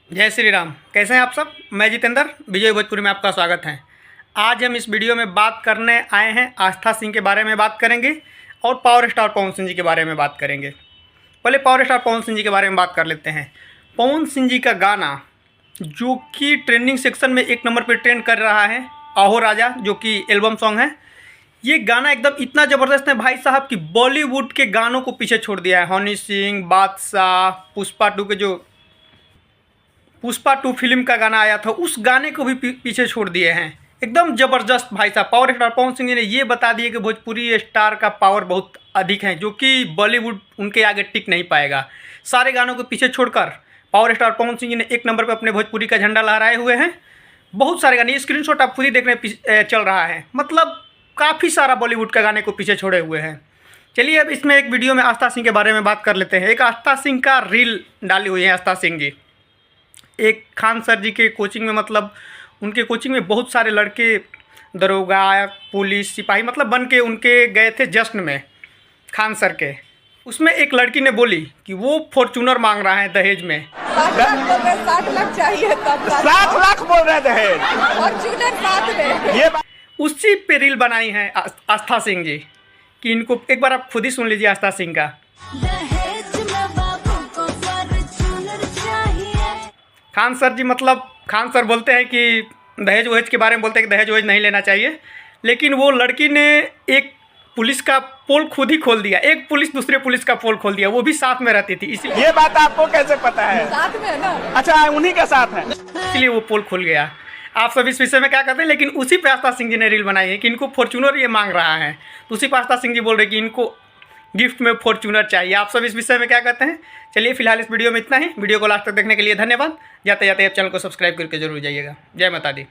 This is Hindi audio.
जय श्री राम। कैसे हैं आप सब। मैं जितेंद्र विजय भोजपुरी में आपका स्वागत है। आज हम इस वीडियो में बात करने आए हैं आस्था सिंह के बारे में बात करेंगे और पावर स्टार पवन सिंह जी के बारे में बात करेंगे। पहले पावर स्टार पवन सिंह जी के बारे में बात कर लेते हैं। पवन सिंह जी का गाना जो कि ट्रेंडिंग सेक्शन में 1 नंबर पर ट्रेंड कर रहा है, आहो राजा, जो कि एल्बम सॉन्ग है। ये गाना एकदम इतना ज़बरदस्त है भाई साहब कि बॉलीवुड के गानों को पीछे छोड़ दिया है। हनी सिंह, बादशाह, पुष्पा 2 फिल्म का गाना आया था, उस गाने को भी पीछे छोड़ दिए हैं। एकदम ज़बरदस्त भाई साहब। पावर स्टार पवन सिंह जी ने ये बता दिए कि भोजपुरी स्टार का पावर बहुत अधिक है, जो कि बॉलीवुड उनके आगे टिक नहीं पाएगा। सारे गानों को पीछे छोड़कर पावर स्टार पवन सिंह जी ने 1 नंबर पर अपने भोजपुरी का झंडा लहराए हुए हैं। बहुत सारे गाने, स्क्रीनशॉट आप खुद ही देखने चल रहा है, मतलब काफ़ी सारा बॉलीवुड का गाने को पीछे छोड़े हुए हैं। चलिए अब इसमें एक वीडियो में आस्था सिंह के बारे में बात कर लेते हैं। एक आस्था सिंह का रील डाली हुई है आस्था सिंह जी। एक खान सर जी के कोचिंग में, मतलब उनके कोचिंग में बहुत सारे लड़के दरोगा, पुलिस, सिपाही मतलब बन के उनके गए थे जश्न में खान सर के। उसमें एक लड़की ने बोली कि वो फॉर्च्यूनर मांग रहा है दहेज में। 60 लाख चाहिए, 60 लाख बोल रहे दहेज, फॉर्च्यूनर साथ में। ये उसी पे रील बनाई है आस्था सिंह जी कि इनको एक बार आप खुद ही सुन लीजिए आस्था सिंह का। खान सर जी, मतलब खान सर बोलते हैं कि दहेज वहेज के बारे में बोलते हैं कि दहेज वहेज नहीं लेना चाहिए, लेकिन वो लड़की ने एक पुलिस का पोल खुद ही खोल दिया। एक पुलिस दूसरे पुलिस का पोल खोल दिया, वो भी साथ में रहती थी, इसलिए ये बात आपको कैसे पता है? साथ में है ना। अच्छा, उन्हीं के साथ है, इसलिए वो पोल खुल गया। आप सब इस विषय में क्या कहते हैं, लेकिन उसी पे आस्था सिंह जी ने रील बनाई है कि इनको फॉर्च्यूनर ये मांग रहा है, तो उसी पे आस्था सिंह जी बोल रहे हैं कि इनको गिफ्ट में फॉर्च्यूनर चाहिए। आप सब इस विषय में क्या कहते हैं। चलिए फिलहाल इस वीडियो में इतना ही। वीडियो को लास्ट तक देखने के लिए धन्यवाद। जाते जाते आप चैनल को सब्सक्राइब करके जरूर जाइएगा। जय माता दी।